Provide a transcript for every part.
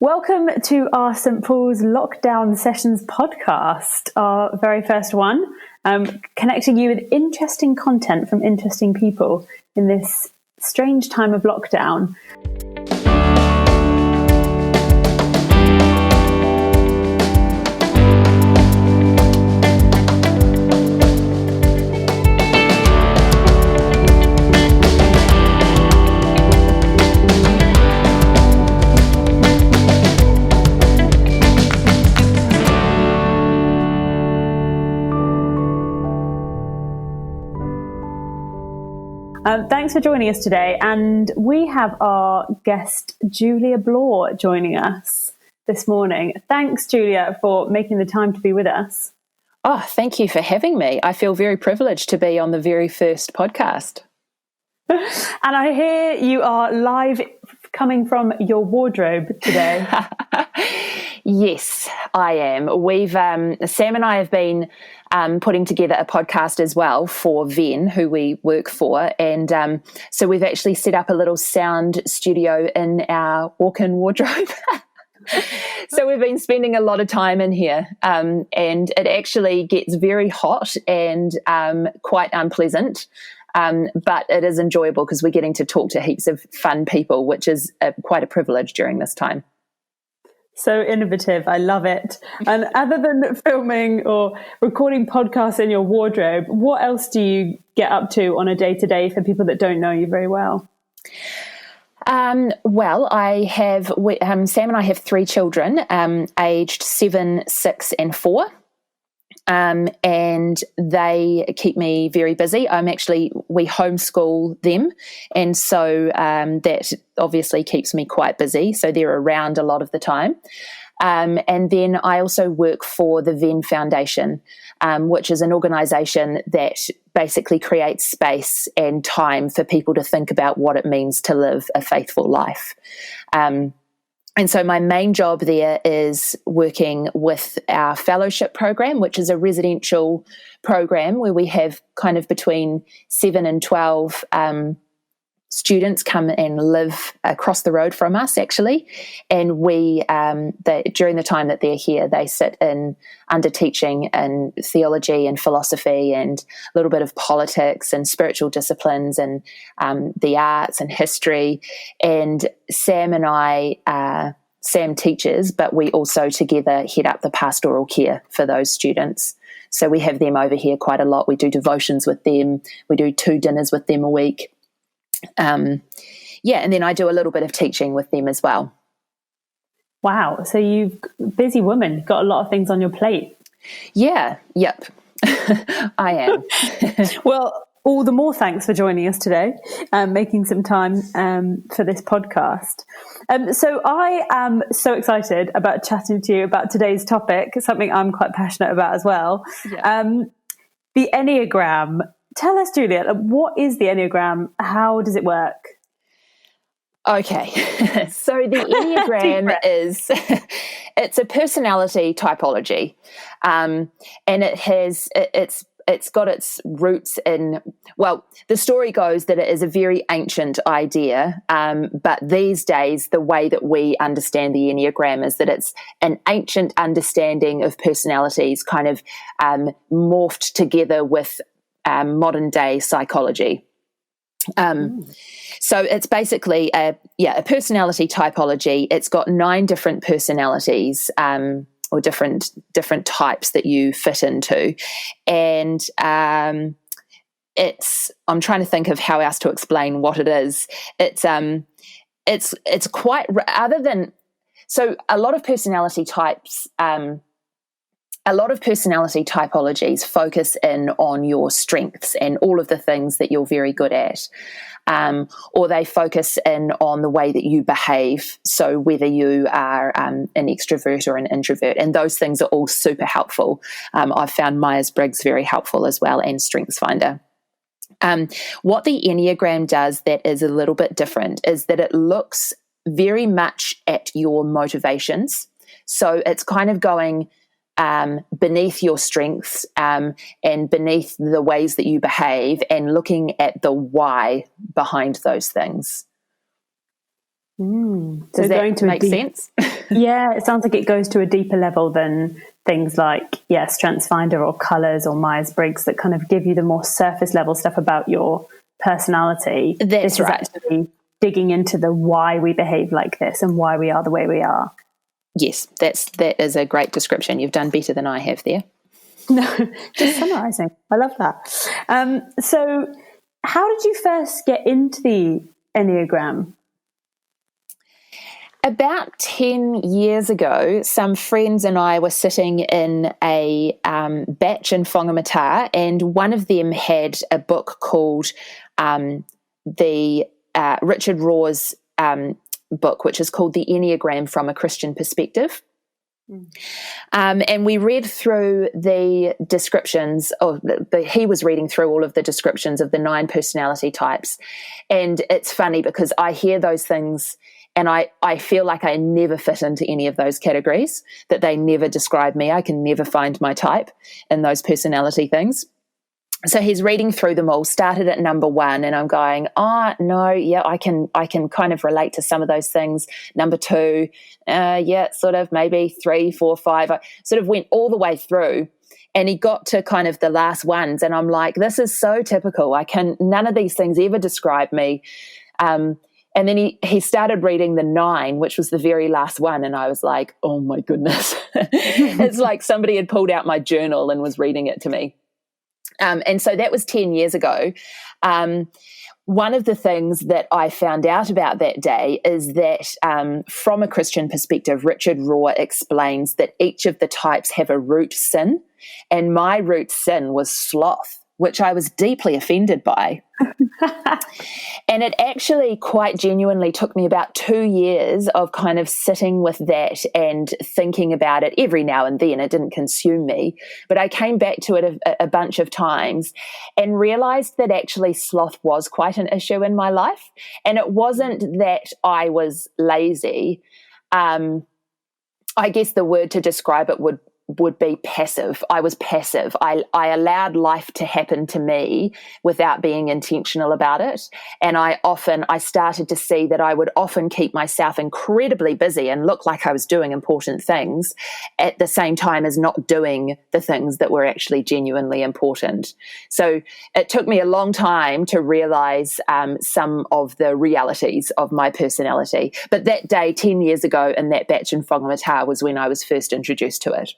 Welcome to our St Paul's Lockdown Sessions podcast, our very first one, connecting you with interesting content from interesting people in this strange time of lockdown. Thanks for joining us today, and we have our guest Julia Bloore joining us this morning. Thanks, Julia, for making the time to be with us. Oh, thank you for having me. I feel very privileged to be on the very first podcast. And I hear you are live coming from your wardrobe today. Yes, I am. We've Sam and I have been putting together a podcast as well for Ven, who we work for, and so we've actually set up a little sound studio in our walk-in wardrobe. So we've been spending a lot of time in here, and it actually gets very hot and quite unpleasant. But it is enjoyable because we're getting to talk to heaps of fun people, which is quite a privilege during this time. So innovative. I love it. And other than filming or recording podcasts in your wardrobe, what else do you get up to on a day-to-day for people that don't know you very well? Well, Sam and I have three children, aged 7, 6 and 4. And they keep me very busy. We homeschool them. And so that obviously keeps me quite busy. So they're around a lot of the time. And then I also work for the Ven Foundation, which is an organisation that basically creates space and time for people to think about what it means to live a faithful life. And so my main job there is working with our fellowship program, which is a residential program where we have kind of between 7 and 12 students come and live across the road from us, actually. And during the time that they're here, they sit in under teaching in theology and philosophy and a little bit of politics and spiritual disciplines and the arts and history. And Sam and I, Sam teaches, but we also together head up the pastoral care for those students. So we have them over here quite a lot. We do devotions with them. We do 2 dinners with them a week. And then I do a little bit of teaching with them as well. Wow. So you've busy woman, you've got a lot of things on your plate. Yeah. Yep. I am. Well, all the more thanks for joining us today, making some time for this podcast. So I am so excited about chatting to you about today's topic, something I'm quite passionate about as well. Yeah. The Enneagram. Tell us, Julia, what is the Enneagram? How does it work? Okay, so the Enneagram it's a personality typology, and it's got its roots in, well, the story goes that it is a very ancient idea, but these days the way that we understand the Enneagram is that it's an ancient understanding of personalities kind of morphed together with modern day psychology. So it's basically a personality typology. It's got 9 different personalities or different types that you fit into, and I'm trying to think of how else to explain what it is. It's quite, other than, so a lot of personality types. A lot of personality typologies focus in on your strengths and all of the things that you're very good at, or they focus in on the way that you behave, so whether you are an extrovert or an introvert, and those things are all super helpful. I've found Myers-Briggs very helpful as well, and StrengthsFinder. What the Enneagram does that is a little bit different is that it looks very much at your motivations, so it's kind of going beneath your strengths and beneath the ways that you behave and looking at the why behind those things. So Does that make sense? Yeah, it sounds like it goes to a deeper level than things like, StrengthsFinder or Colours or Myers-Briggs that kind of give you the more surface level stuff about your personality. That's this right. Is actually digging into the why we behave like this and why we are the way we are. Yes, that is a great description. You've done better than I have there. No, just summarising. I love that. So how did you first get into the Enneagram? About 10 years ago, some friends and I were sitting in a batch in Whangamata, and one of them had a book called the Richard Rohr's book, which is called The Enneagram from a Christian Perspective. And we read through the descriptions he was reading through all of the descriptions of the 9 personality types. And it's funny because I hear those things and I feel like I never fit into any of those categories, that they never describe me. I can never find my type in those personality things. So he's reading through them all, started at number 1, and I'm going, no, yeah, I can kind of relate to some of those things. Number 2, sort of, maybe 3, 4, 5. I sort of went all the way through, and he got to kind of the last ones, and I'm like, this is so typical. None of these things ever describe me. And then he started reading the 9, which was the very last one, and I was like, oh my goodness. It's like somebody had pulled out my journal and was reading it to me. And so that was 10 years ago. One of the things that I found out about that day is that from a Christian perspective, Richard Rohr explains that each of the types have a root sin, and my root sin was sloth, which I was deeply offended by. And it actually quite genuinely took me about 2 years of kind of sitting with that and thinking about it every now and then. It didn't consume me, but I came back to it a bunch of times and realized that actually sloth was quite an issue in my life. And it wasn't that I was lazy. I guess the word to describe it would be passive. I was passive. I allowed life to happen to me without being intentional about it. And I started to see that I would often keep myself incredibly busy and look like I was doing important things at the same time as not doing the things that were actually genuinely important. So it took me a long time to realize some of the realities of my personality. But that day, 10 years ago, in that batch in Whangamata was when I was first introduced to it.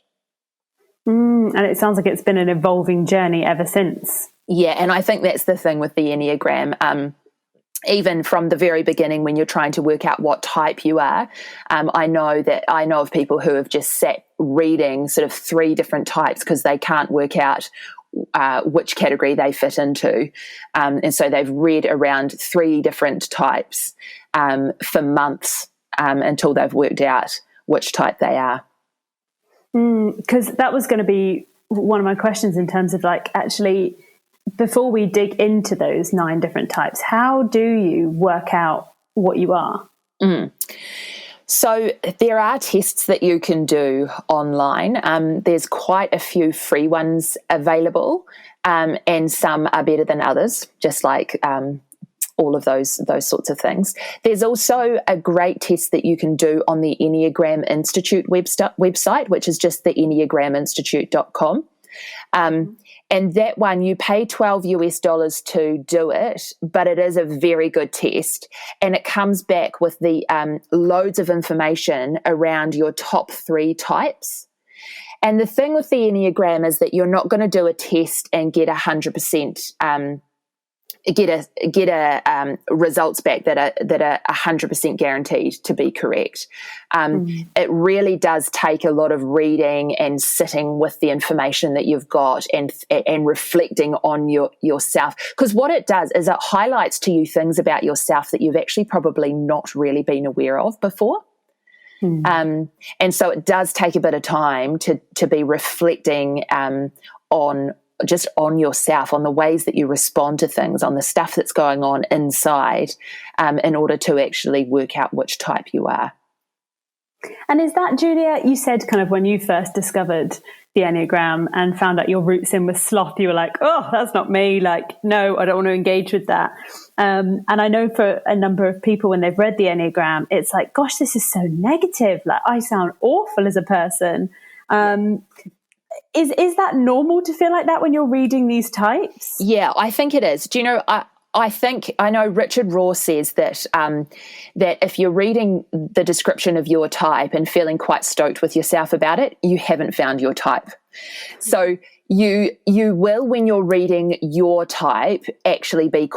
And it sounds like it's been an evolving journey ever since. Yeah, and I think that's the thing with the Enneagram. Even from the very beginning, when you're trying to work out what type you are, I know of people who have just sat reading sort of 3 different types because they can't work out which category they fit into. And so they've read around 3 different types for months until they've worked out which type they are. Because that was going to be one of my questions in terms of like, actually, before we dig into those 9 different types, how do you work out what you are? So there are tests that you can do online. There's quite a few free ones available, and some are better than others, just like all of those sorts of things. There's also a great test that you can do on the Enneagram Institute website, which is just the enneagraminstitute.com. And that one, you pay $12 to do it, but it is a very good test. And it comes back with the loads of information around your top 3 types. And the thing with the Enneagram is that you're not going to do a test and get 100%, get a results back that are 100% guaranteed to be correct. It really does take a lot of reading and sitting with the information that you've got and reflecting on yourself. Because what it does is it highlights to you things about yourself that you've actually probably not really been aware of before. And so it does take a bit of time to be reflecting on yourself, on the ways that you respond to things, on the stuff that's going on inside, in order to actually work out which type you are. And is that, Julia, you said kind of when you first discovered the Enneagram and found out your roots in with sloth, you were like, oh, that's not me. Like, no, I don't want to engage with that. And I know for a number of people when they've read the Enneagram, it's like, gosh, this is so negative. Like, I sound awful as a person. Is that normal to feel like that when you're reading these types? Yeah, I think it is. Do you know, I know Richard Rohr says that that if you're reading the description of your type and feeling quite stoked with yourself about it, you haven't found your type. So you will, when you're reading your type, actually be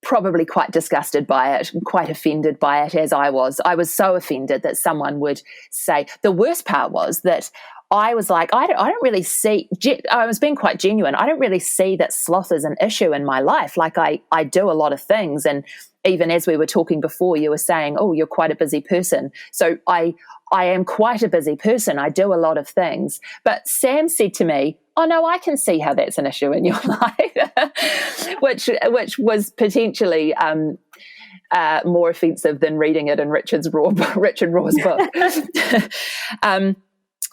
probably quite disgusted by it, quite offended by it, as I was. I was so offended that someone would say. The worst part was that I was like, I don't really see, I was being quite genuine. I don't really see that sloth is an issue in my life. Like I do a lot of things. And even as we were talking before, you were saying, oh, you're quite a busy person. So I am quite a busy person. I do a lot of things. But Sam said to me, oh no, I can see how that's an issue in your life, which was potentially more offensive than reading it in Richard Rohr's book.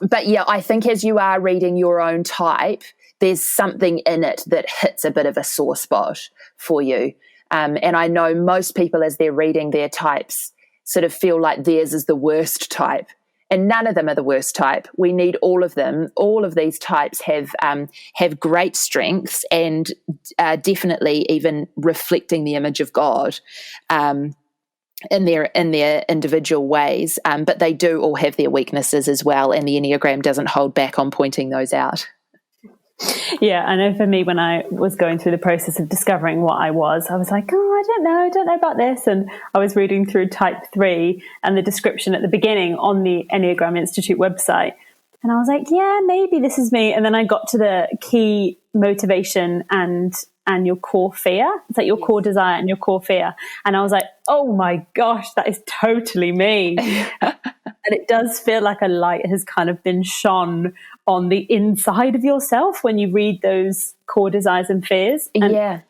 But yeah, I think as you are reading your own type, there's something in it that hits a bit of a sore spot for you. And I know most people, as they're reading their types, sort of feel like theirs is the worst type. And none of them are the worst type. We need all of them. All of these types have great strengths and definitely even reflecting the image of God. In their individual ways, but they do all have their weaknesses as well, and the Enneagram doesn't hold back on pointing those out. Yeah, I know for me, when I was going through the process of discovering what I was like, oh, I don't know about this. And I was reading through type 3 and the description at the beginning on the Enneagram Institute website. And I was like, yeah, maybe this is me. And then I got to the key motivation and your core fear. It's like your core desire and your core fear. And I was like, oh my gosh, that is totally me. And it does feel like a light has kind of been shone on the inside of yourself when you read those core desires and fears. And yeah.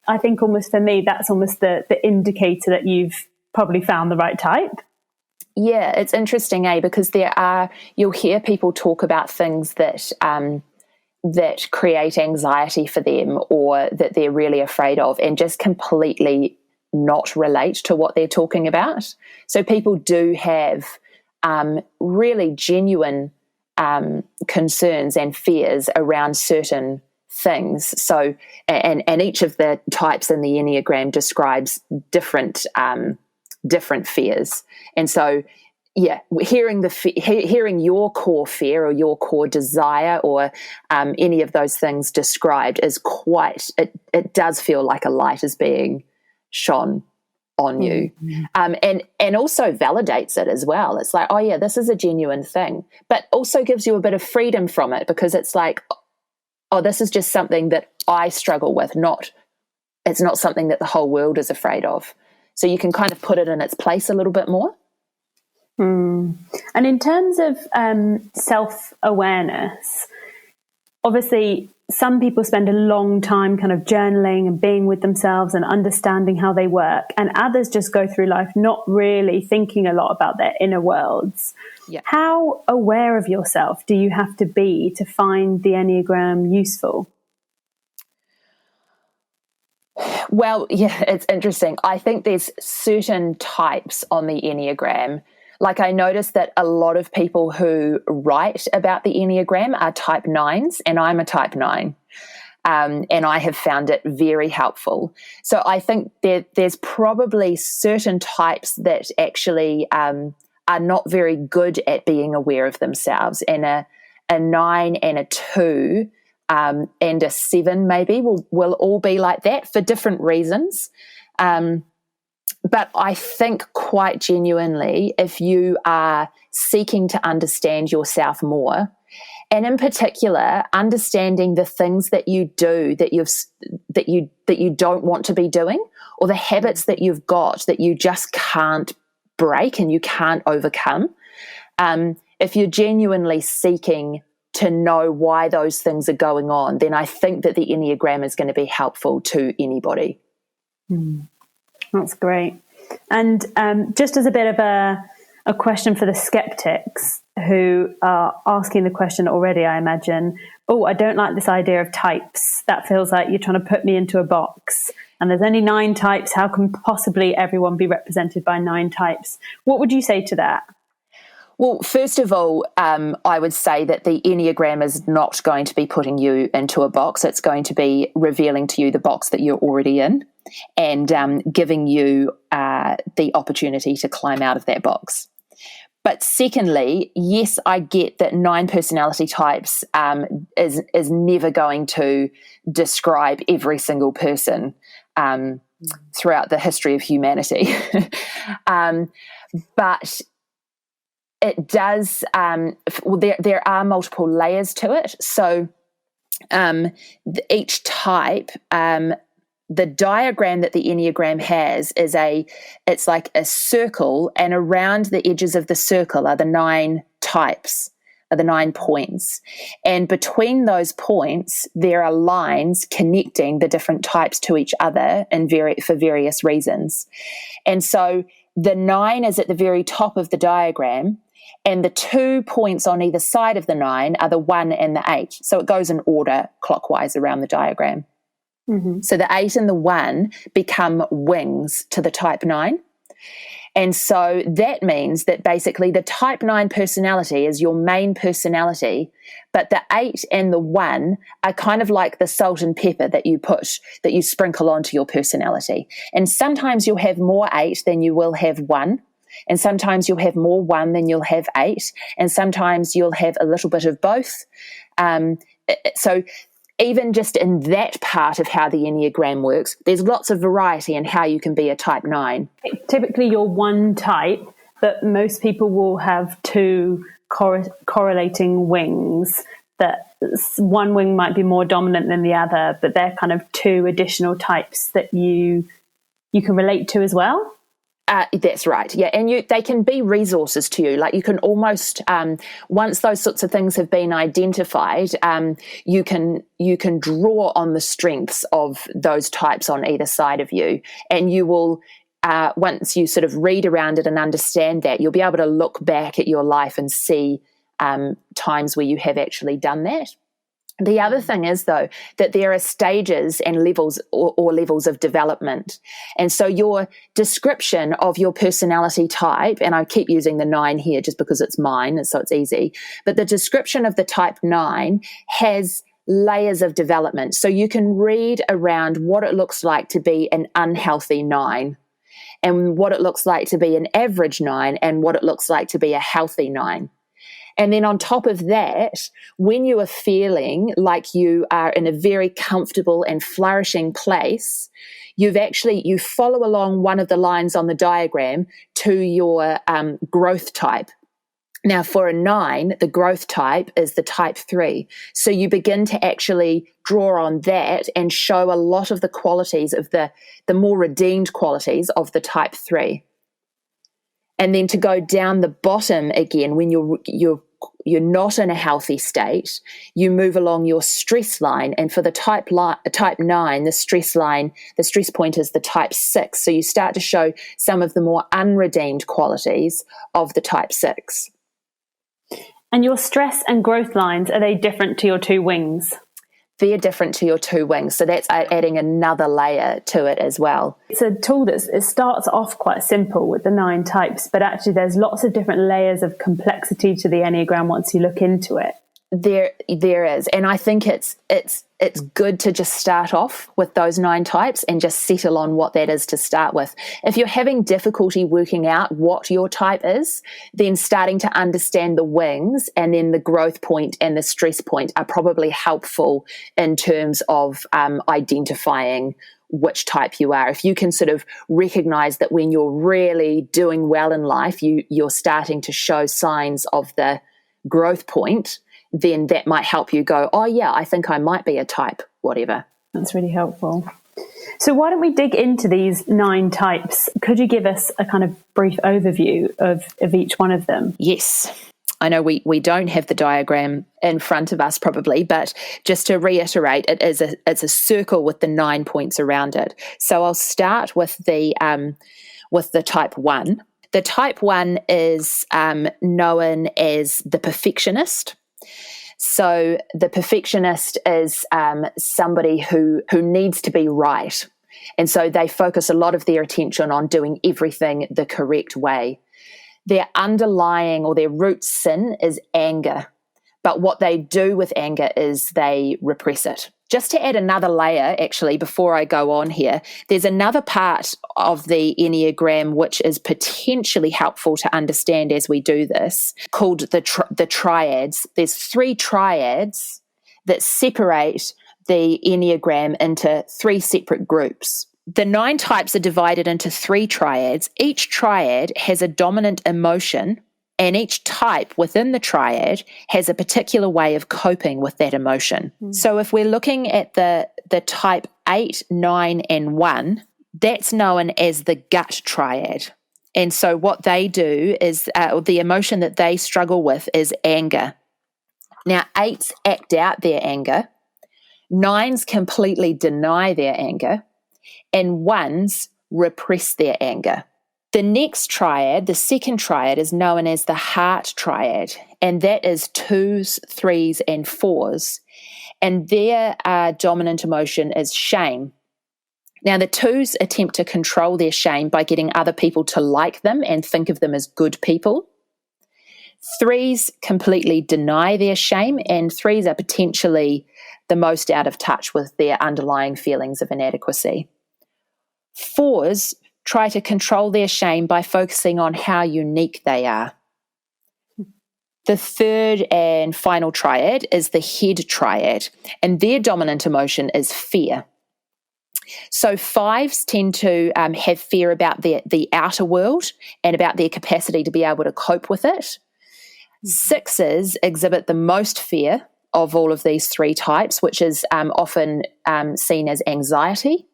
I think almost for me, that's almost the indicator that you've probably found the right type. Yeah, it's interesting, because you'll hear people talk about things that that create anxiety for them or that they're really afraid of, and just completely not relate to what they're talking about. So people do have really genuine concerns and fears around certain things. So, and each of the types in the Enneagram describes different fears. And so, yeah, hearing your core fear or your core desire or any of those things described is it does feel like a light is being shone on you. And also validates it as well. It's like, oh yeah, this is a genuine thing, but also gives you a bit of freedom from it, because it's like, oh, this is just something that I struggle with, it's not something that the whole world is afraid of. So you can kind of put it in its place a little bit more. And in terms of self-awareness, obviously some people spend a long time kind of journaling and being with themselves and understanding how they work, and others just go through life not really thinking a lot about their inner worlds. Yeah. How aware of yourself do you have to be to find the Enneagram useful? Well, yeah, it's interesting. I think there's certain types on the Enneagram. Like, I noticed that a lot of people who write about the Enneagram are type 9s, and I'm a type 9. And I have found it very helpful. So I think there's probably certain types that actually are not very good at being aware of themselves. And a 9 and a 2 and a 7 maybe will all be like that for different reasons. But I think quite genuinely, if you are seeking to understand yourself more, and in particular, understanding the things that you do that you don't want to be doing, or the habits that you've got that you just can't break and you can't overcome, if you're genuinely seeking to know why those things are going on, then I think that the Enneagram is going to be helpful to anybody. That's great. And just as a bit of a a question for the skeptics who are asking the question already, I imagine, oh, I don't like this idea of types. That feels like you're trying to put me into a box. And there's only 9 types. How can possibly everyone be represented by 9 types? What would you say to that? Well, first of all, I would say that the Enneagram is not going to be putting you into a box. It's going to be revealing to you the box that you're already in and giving you the opportunity to climb out of that box. But secondly, yes, I get that 9 personality types is never going to describe every single person throughout the history of humanity. But it does, there are multiple layers to it. So each type, the diagram that the Enneagram has it's like a circle, and around the edges of the circle are the 9 types, are the 9 points. And between those points, there are lines connecting the different types to each other for various reasons. And so the 9 is at the very top of the diagram, and the 2 points on either side of the 9 are the 1 and the 8. So it goes in order clockwise around the diagram. Mm-hmm. So the 8 and the 1 become wings to the type 9. And so that means that basically the type 9 personality is your main personality, but the 8 and the 1 are kind of like the salt and pepper that you sprinkle onto your personality. And sometimes you'll have more 8 than you will have 1. And sometimes you'll have more 1 than you'll have 8. And sometimes you'll have a little bit of both. So even just in that part of how the Enneagram works, there's lots of variety in how you can be a type 9. Typically you're one type, but most people will have 2 correlating wings, that one wing might be more dominant than the other, but they're kind of 2 additional types that you can relate to as well. That's right, yeah, and they can be resources to you. Like you can almost, once those sorts of things have been identified, you can draw on the strengths of those types on either side of you, and you will, once you sort of read around it and understand that, you'll be able to look back at your life and see times where you have actually done that. The other thing is, though, that there are stages and levels or levels of development. And so your description of your personality type, and I keep using the 9 here just because it's mine, and so it's easy, but the description of the type 9 has layers of development. So you can read around what it looks like to be an unhealthy 9, and what it looks like to be an average 9, and what it looks like to be a healthy 9. And then on top of that, when you are feeling like you are in a very comfortable and flourishing place, you follow along one of the lines on the diagram to your growth type. Now, for a 9, the growth type is the type 3. So you begin to actually draw on that and show a lot of the qualities of the more redeemed qualities of the type 3. And then to go down the bottom again, when you're not in a healthy state, you move along your stress line. And for the type 9, the stress point is the type 6. So you start to show some of the more unredeemed qualities of the type 6. And your stress and growth lines, are they different to your 2 wings? They're different to your 2 wings. So that's adding another layer to it as well. It's a tool that it starts off quite simple with the 9 types, but actually there's lots of different layers of complexity to the Enneagram once you look into it. There is. And I think it's good to just start off with those 9 types and just settle on what that is to start with. If you're having difficulty working out what your type is, then starting to understand the wings and then the growth point and the stress point are probably helpful in terms of identifying which type you are. If you can sort of recognize that when you're really doing well in life, you're starting to show signs of the growth point, then that might help you go, oh yeah, I think I might be a type, whatever. That's really helpful. So why don't we dig into these 9 types? Could you give us a kind of brief overview of each one of them? Yes. I know we don't have the diagram in front of us probably, but just to reiterate, it's a circle with the 9 points around it. So I'll start with the type 1. The type 1 is known as the perfectionist. So the perfectionist is somebody who needs to be right. And so they focus a lot of their attention on doing everything the correct way. Their underlying or their root sin is anger. But what they do with anger is they repress it. Just to add another layer, actually, before I go on here, there's another part of the Enneagram which is potentially helpful to understand as we do this, called the triads. There's 3 triads that separate the Enneagram into 3 separate groups. The 9 types are divided into 3 triads. Each triad has a dominant emotion, and each type within the triad has a particular way of coping with that emotion. So if we're looking at the type 8, 9, and 1, that's known as the gut triad. And so what they do is, the emotion that they struggle with is anger. Now, 8s act out their anger, 9s completely deny their anger, and 1s repress their anger. The next triad, the second triad, is known as the heart triad, and that is 2s, 3s, and 4s, and their dominant emotion is shame. Now, the 2s attempt to control their shame by getting other people to like them and think of them as good people. 3s completely deny their shame, and 3s are potentially the most out of touch with their underlying feelings of inadequacy. 4s try to control their shame by focusing on how unique they are. The third and final triad is the head triad, and their dominant emotion is fear. So 5s tend to have fear about the outer world and about their capacity to be able to cope with it. 6s exhibit the most fear of all of these 3 types, which is often seen as anxiety.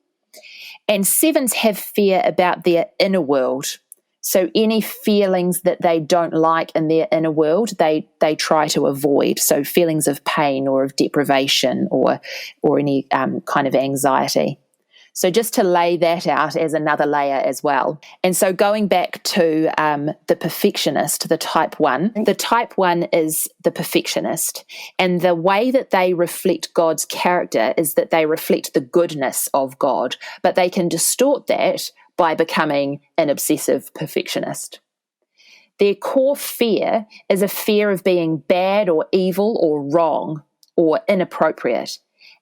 And 7s have fear about their inner world. So any feelings that they don't like in their inner world, they try to avoid. So feelings of pain or of deprivation or any kind of anxiety. So just to lay that out as another layer as well. And so going back to the perfectionist, the type 1, the type 1 is the perfectionist. And the way that they reflect God's character is that they reflect the goodness of God, but they can distort that by becoming an obsessive perfectionist. Their core fear is a fear of being bad or evil or wrong or inappropriate.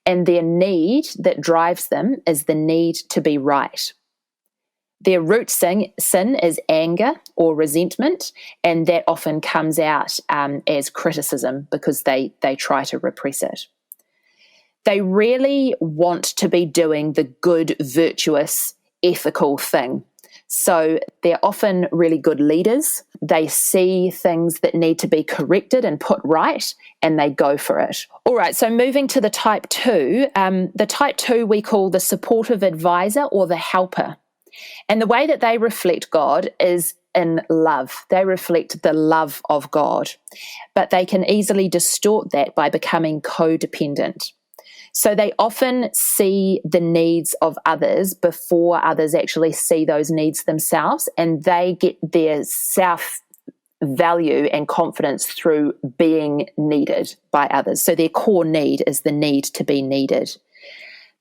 And their need that drives them is the need to be right. Their root sin is anger or resentment, and that often comes out as criticism because they try to repress it. They really want to be doing the good, virtuous, ethical thing. So they're often really good leaders. They see things that need to be corrected and put right, and they go for it. All right, so moving to the type 2, the type 2 we call the supportive advisor or the helper. And the way that they reflect God is in love. They reflect the love of God, but they can easily distort that by becoming codependent. So they often see the needs of others before others actually see those needs themselves, and they get their self-value and confidence through being needed by others. So their core need is the need to be needed.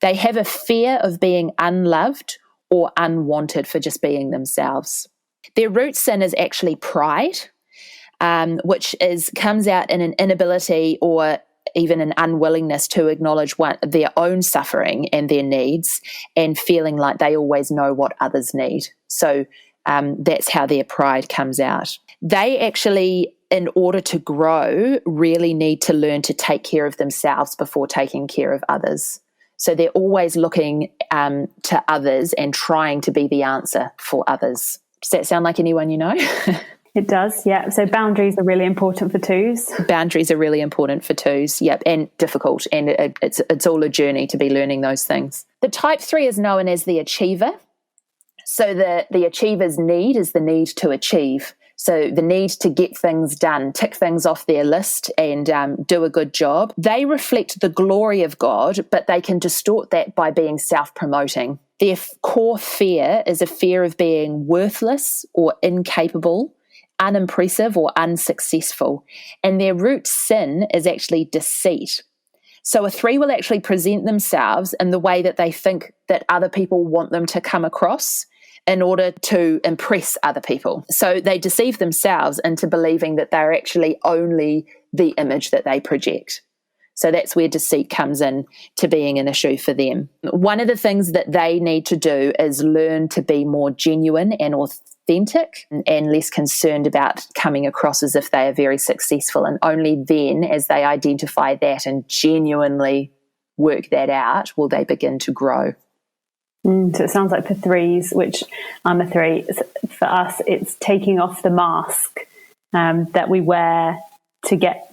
They have a fear of being unloved or unwanted for just being themselves. Their root sin is actually pride, which comes out in an inability or even an unwillingness to acknowledge their own suffering and their needs, and feeling like they always know what others need. So that's how their pride comes out. They actually, in order to grow, really need to learn to take care of themselves before taking care of others. So they're always looking to others and trying to be the answer for others. Does that sound like anyone you know? It does, yeah. So boundaries are really important for 2s. Boundaries are really important for 2s, yep, and difficult. And it's all a journey to be learning those things. The type 3 is known as the achiever. So the achiever's need is the need to achieve. So the need to get things done, tick things off their list and do a good job. They reflect the glory of God, but they can distort that by being self-promoting. Their core fear is a fear of being worthless or incapable, unimpressive or unsuccessful. And their root sin is actually deceit. So a 3 will actually present themselves in the way that they think that other people want them to come across in order to impress other people. So they deceive themselves into believing that they're actually only the image that they project. So that's where deceit comes in to being an issue for them. One of the things that they need to do is learn to be more genuine and authentic and less concerned about coming across as if they are very successful. And only then, as they identify that and genuinely work that out, will they begin to grow. So it sounds like for 3s, which I'm a 3, for us, it's taking off the mask that we wear to get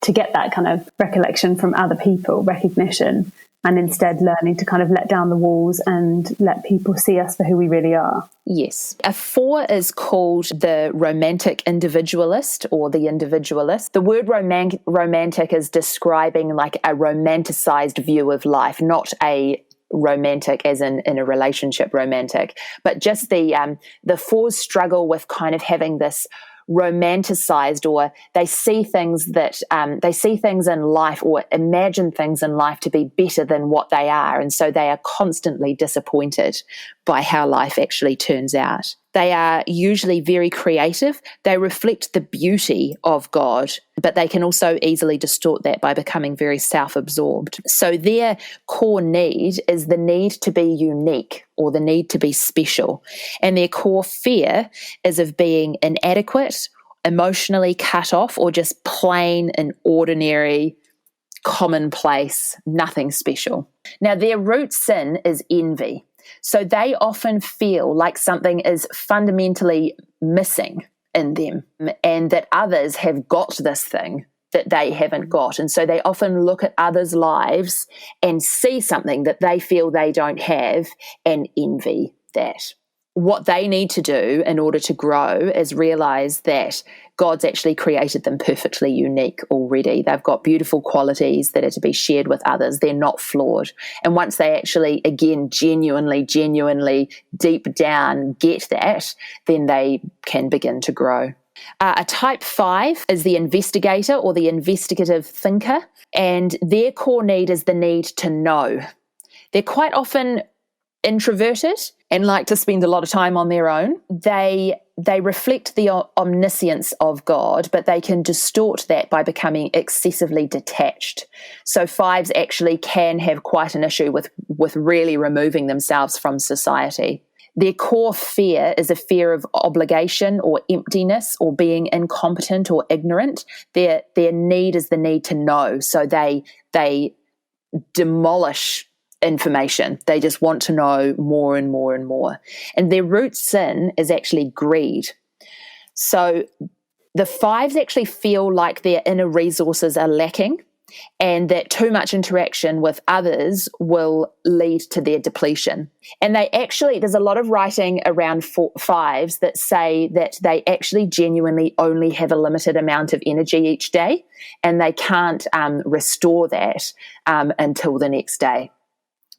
that kind of recollection from other people, recognition, and instead learning to kind of let down the walls and let people see us for who we really are. Yes. A 4 is called the romantic individualist or the individualist. The word romantic is describing like a romanticized view of life, not a romantic as in a relationship romantic, but just the 4s struggle with kind of having this romanticized, or they see things in life or imagine things in life to be better than what they are, and so they are constantly disappointed by how life actually turns out. They are usually very creative. They reflect the beauty of God, but they can also easily distort that by becoming very self-absorbed. So their core need is the need to be unique or the need to be special. And their core fear is of being inadequate, emotionally cut off, or just plain and ordinary, commonplace, nothing special. Now, their root sin is envy. So they often feel like something is fundamentally missing in them and that others have got this thing that they haven't got. And so they often look at others' lives and see something that they feel they don't have and envy that. What they need to do in order to grow is realize that God's actually created them perfectly unique already. They've got beautiful qualities that are to be shared with others. They're not flawed. And once they actually, again, genuinely deep down get that, then they can begin to grow. A type 5 is the investigator or the investigative thinker, and their core need is the need to know. They're quite often introverted and like to spend a lot of time on their own. They reflect the omniscience of God, but they can distort that by becoming excessively detached. So 5s actually can have quite an issue with really removing themselves from society. Their core fear is a fear of obligation or emptiness or being incompetent or ignorant. Their need is the need to know. So they demolish information. They just want to know more and more and more. And their root sin is actually greed. So the 5s actually feel like their inner resources are lacking and that too much interaction with others will lead to their depletion. And there's a lot of writing around 5s that say that they actually genuinely only have a limited amount of energy each day, and they can't restore that until the next day.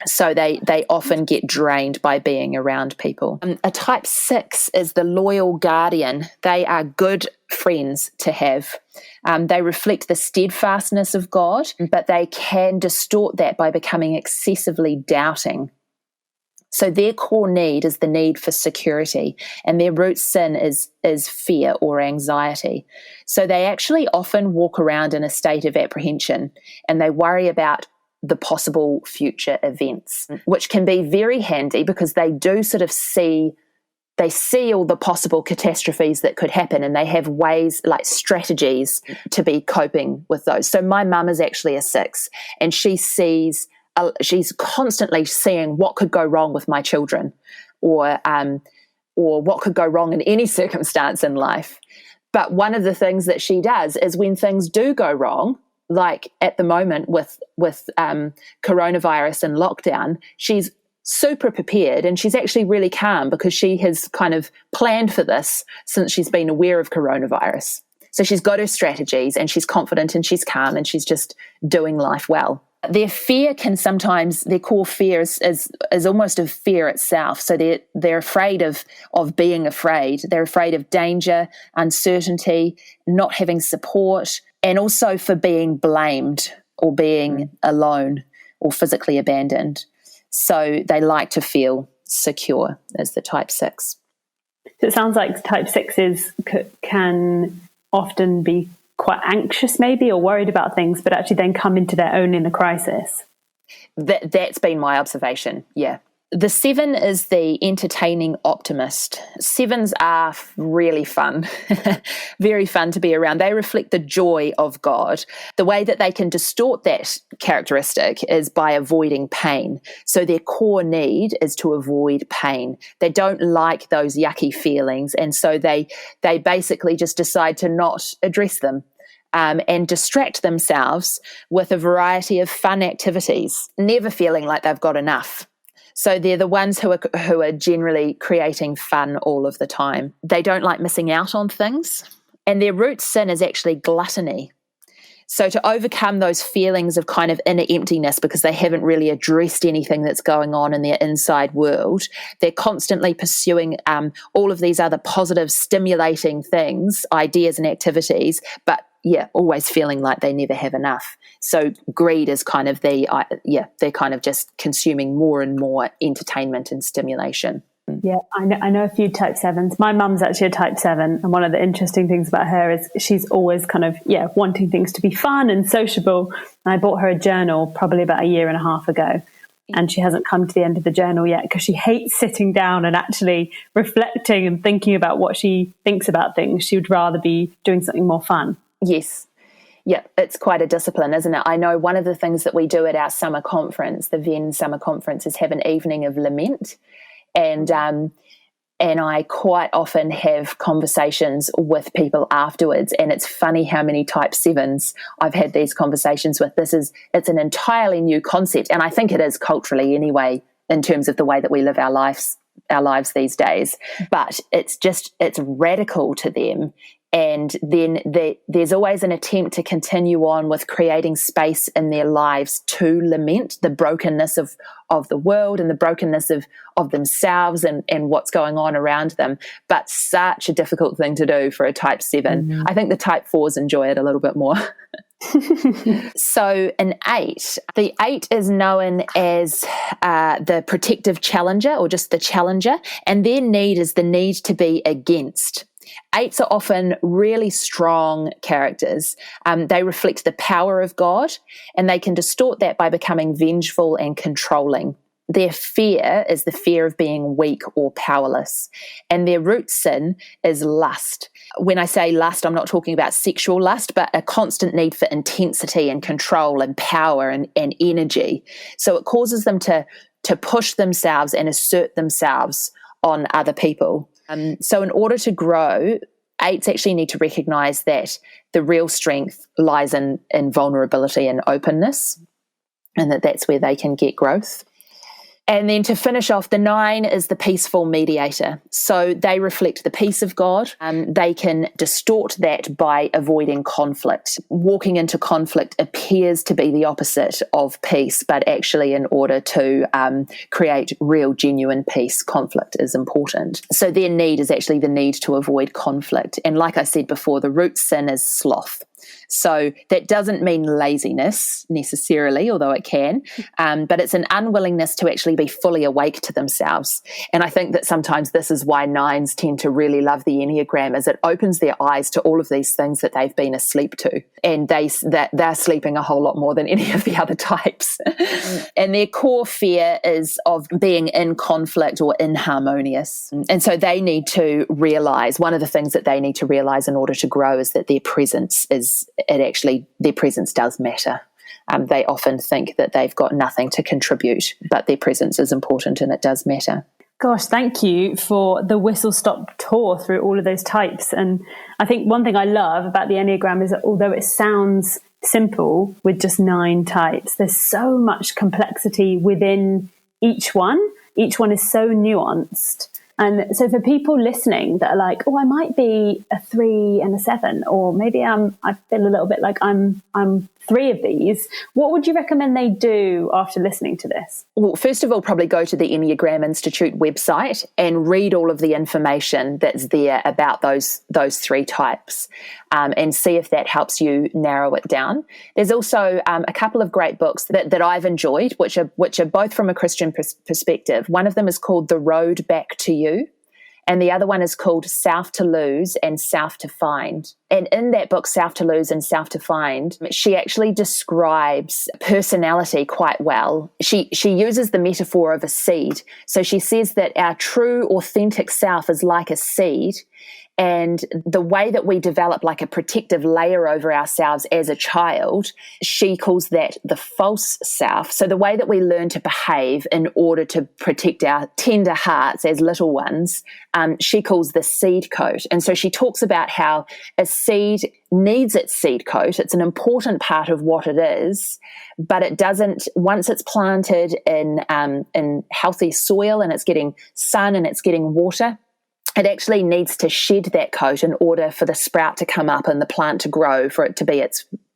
So they often get drained by being around people. A type 6 is the loyal guardian. They are good friends to have. They reflect the steadfastness of God, but they can distort that by becoming excessively doubting. So their core need is the need for security, and their root sin is fear or anxiety. So they actually often walk around in a state of apprehension, and they worry about the possible future events, which can be very handy because they do sort of see all the possible catastrophes that could happen, and they have ways, like strategies, to be coping with those. So my mum is actually a 6, and she's constantly seeing what could go wrong with my children, or what could go wrong in any circumstance in life. But one of the things that she does is when things do go wrong, like at the moment with coronavirus and lockdown, she's super prepared, and she's actually really calm because she has kind of planned for this since she's been aware of coronavirus. So she's got her strategies, and she's confident, and she's calm, and she's just doing life well. Their fear can sometimes, their core fear is almost of fear itself. So they're afraid of being afraid. They're afraid of danger, uncertainty, not having support, and also for being blamed or being alone or physically abandoned. So they like to feel secure as the type 6. So it sounds like type 6s can often be quite anxious maybe, or worried about things, but actually then come into their own in a crisis. That's been my observation, yeah. The 7 is the entertaining optimist. 7s are really fun, very fun to be around. They reflect the joy of God. The way that they can distort that characteristic is by avoiding pain. So their core need is to avoid pain. They don't like those yucky feelings, and so they basically just decide to not address them. And distract themselves with a variety of fun activities, never feeling like they've got enough. So they're the ones who are generally creating fun all of the time. They don't like missing out on things. And their root sin is actually gluttony. So to overcome those feelings of kind of inner emptiness because they haven't really addressed anything that's going on in their inside world, they're constantly pursuing all of these other positive, stimulating things, ideas and activities, but always feeling like they never have enough. So greed is kind of they're kind of just consuming more and more entertainment and stimulation. Yeah, I know a few type 7s. My mum's actually a type 7, and one of the interesting things about her is she's always kind of, wanting things to be fun and sociable. And I bought her a journal probably about a year and a half ago, and she hasn't come to the end of the journal yet because she hates sitting down and actually reflecting and thinking about what she thinks about things. She would rather be doing something more fun. Yes. Yeah, it's quite a discipline, isn't it? I know one of the things that we do at our summer conference, the Venn summer conference, is have an evening of lament. And I quite often have conversations with people afterwards, and it's funny how many type 7s I've had these conversations with. It's an entirely new concept, and I think it is culturally anyway, in terms of the way that we live our lives these days. But it's radical to them. And then there's always an attempt to continue on with creating space in their lives to lament the brokenness of the world and the brokenness of themselves and what's going on around them. But such a difficult thing to do for a type 7. Mm-hmm. I think the type 4s enjoy it a little bit more. So an 8, the 8 is known as the protective challenger, or just the challenger, and their need is the need to be against. 8s are often really strong characters. They reflect the power of God, and they can distort that by becoming vengeful and controlling. Their fear is the fear of being weak or powerless, and their root sin is lust. When I say lust, I'm not talking about sexual lust, but a constant need for intensity and control and power and energy. So it causes them to push themselves and assert themselves on other people. So in order to grow, 8s actually need to recognize that the real strength lies in vulnerability and openness, and that's where they can get growth. And then to finish off, the 9 is the peaceful mediator. So they reflect the peace of God. They can distort that by avoiding conflict. Walking into conflict appears to be the opposite of peace, but actually in order to create real, genuine peace, conflict is important. So their need is actually the need to avoid conflict. And like I said before, the root sin is sloth. So that doesn't mean laziness necessarily, although it can, but it's an unwillingness to actually be fully awake to themselves. And I think that sometimes this is why 9s tend to really love the Enneagram, is it opens their eyes to all of these things that they've been asleep to, and they're sleeping a whole lot more than any of the other types. And their core fear is of being in conflict or inharmonious. And so they need to realize, one of the things that they need to realize in order to grow is that their presence their presence does matter. They often think that they've got nothing to contribute, but their presence is important and it does matter. Gosh, thank you for the whistle-stop tour through all of those types. And I think one thing I love about the Enneagram is that although it sounds simple with just 9 types, there's so much complexity within each one. Each one is so nuanced. And so for people listening that are like, oh, I might be a 3 and a 7, or maybe I feel a little bit like I'm 3 of these, what would you recommend they do after listening to this? Well, first of all, probably go to the Enneagram Institute website and read all of the information that's there about those 3 types, and see if that helps you narrow it down. There's also a couple of great books that I've enjoyed, which are both from a Christian perspective. One of them is called The Road Back to You, and the other one is called Self to Lose and Self to Find. And in that book, Self to Lose and Self to Find, she actually describes personality quite well. She uses the metaphor of a seed. So she says that our true, authentic self is like a seed, and the way that we develop like a protective layer over ourselves as a child, she calls that the false self. So the way that we learn to behave in order to protect our tender hearts as little ones, she calls the seed coat. And so she talks about how a seed needs its seed coat. It's an important part of what it is, but it doesn't, once it's planted in healthy soil and it's getting sun and it's getting water, it actually needs to shed that coat in order for the sprout to come up and the plant to grow, for it to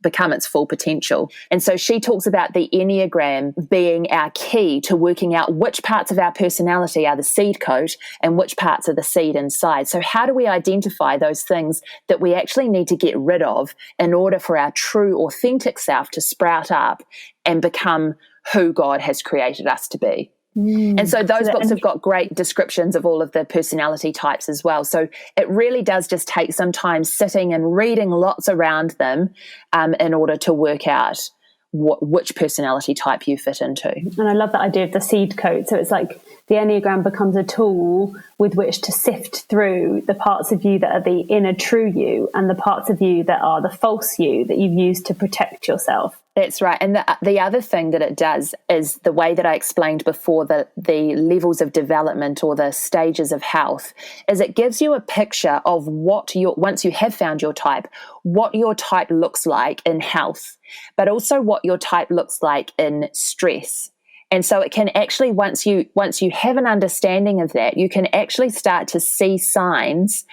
become its full potential. And so she talks about the Enneagram being our key to working out which parts of our personality are the seed coat and which parts are the seed inside. So how do we identify those things that we actually need to get rid of in order for our true, authentic self to sprout up and become who God has created us to be? And so those books have got great descriptions of all of the personality types as well. So it really does just take some time sitting and reading lots around them in order to work out which personality type you fit into. And I love that idea of the seed coat. So it's like the Enneagram becomes a tool with which to sift through the parts of you that are the inner true you and the parts of you that are the false you that you've used to protect yourself. That's right. And the other thing that it does is the way that I explained before, the levels of development or the stages of health, is it gives you a picture of once you have found your type, what your type looks like in health, but also what your type looks like in stress. And so it can actually, once you have an understanding of that, you can actually start to see signs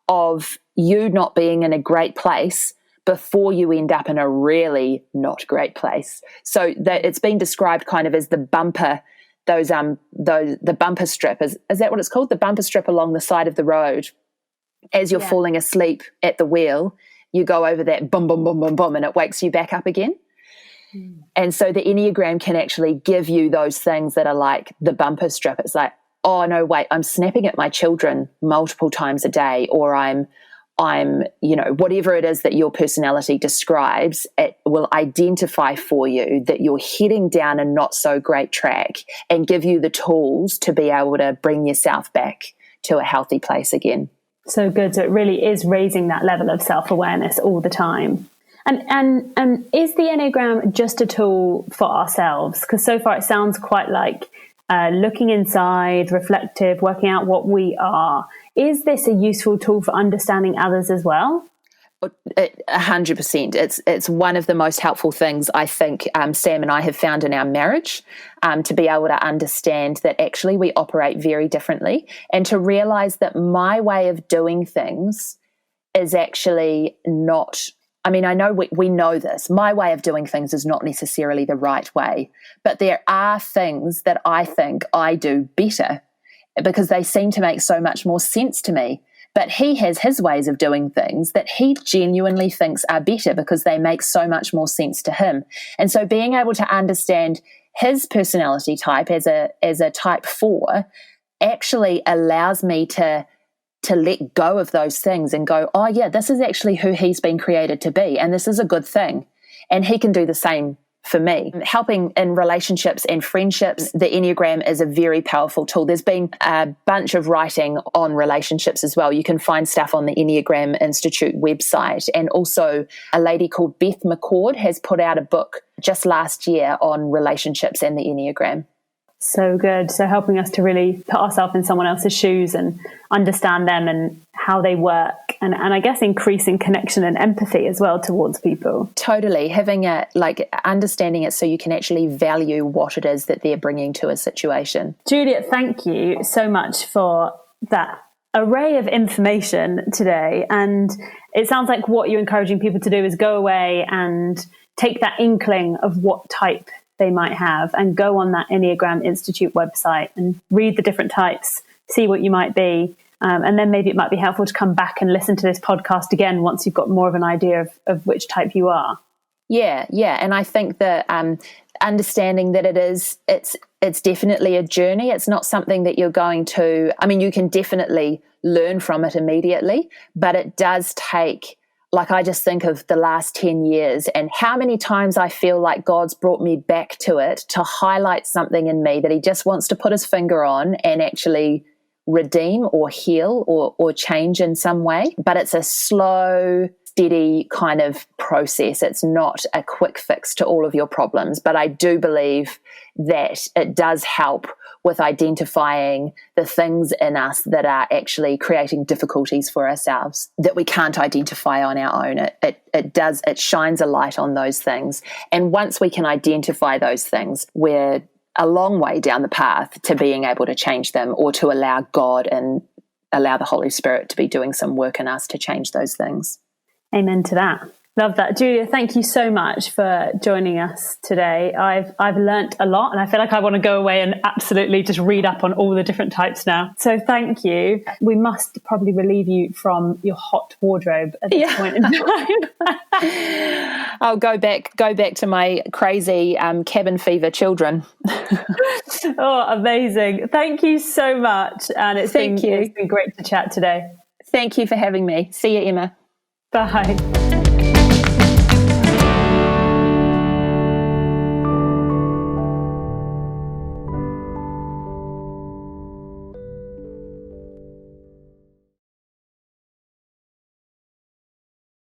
of you not being in a great place before you end up in a really not great place. So that it's been described kind of as the bumper, the bumper strip. Is that what it's called? The bumper strip along the side of the road. As you're falling asleep at the wheel, you go over that boom, boom, boom, boom, boom, and it wakes you back up again. And so the Enneagram can actually give you those things that are like the bumper strip. It's like, oh, no, wait, I'm snapping at my children multiple times a day, or I'm, whatever it is that your personality describes, it will identify for you that you're heading down a not so great track and give you the tools to be able to bring yourself back to a healthy place again. So good. So it really is raising that level of self-awareness all the time. And is the Enneagram just a tool for ourselves? Because so far it sounds quite like looking inside, reflective, working out what we are. Is this a useful tool for understanding others as well? 100%. It's one of the most helpful things I think Sam and I have found in our marriage, to be able to understand that actually we operate very differently, and to realize that my way of doing things is actually not, I mean, I know we know this. My way of doing things is not necessarily the right way, but there are things that I think I do better because they seem to make so much more sense to me. But he has his ways of doing things that he genuinely thinks are better because they make so much more sense to him. And so being able to understand his personality type as a type 4 actually allows me to let go of those things and go, oh yeah, this is actually who he's been created to be, and this is a good thing. And he can do the same for me. Helping in relationships and friendships, the Enneagram is a very powerful tool. There's been a bunch of writing on relationships as well. You can find stuff on the Enneagram Institute website. And also a lady called Beth McCord has put out a book just last year on relationships and the Enneagram. So good. So helping us to really put ourselves in someone else's shoes and understand them and how they work. And I guess increasing connection and empathy as well towards people. Totally. Having understanding it so you can actually value what it is that they're bringing to a situation. Julia, thank you so much for that array of information today. And it sounds like what you're encouraging people to do is go away and take that inkling of what type they might have and go on that Enneagram Institute website and read the different types, see what you might be. And then maybe it might be helpful to come back and listen to this podcast again once you've got more of an idea of which type you are. Yeah. And I think that understanding that it's definitely a journey. It's not something that you're going to, I mean, you can definitely learn from it immediately, but it does take, like, I just think of the last 10 years and how many times I feel like God's brought me back to it to highlight something in me that he just wants to put his finger on and actually redeem or heal or change in some way. But it's a slow, steady kind of process. It's not a quick fix to all of your problems. But I do believe that it does help with identifying the things in us that are actually creating difficulties for ourselves that we can't identify on our own. It shines a light on those things. And once we can identify those things, we're a long way down the path to being able to change them or to allow God and allow the Holy Spirit to be doing some work in us to change those things. Amen to that. Love that. Julia, thank you so much for joining us today. I've learnt a lot and I feel like I want to go away and absolutely just read up on all the different types now. So thank you. We must probably relieve you from your hot wardrobe at this point in time. I'll go back to my crazy cabin fever children. Oh, amazing. Thank you so much. And it's been great to chat today. Thank you for having me. See you, Emma. Bye.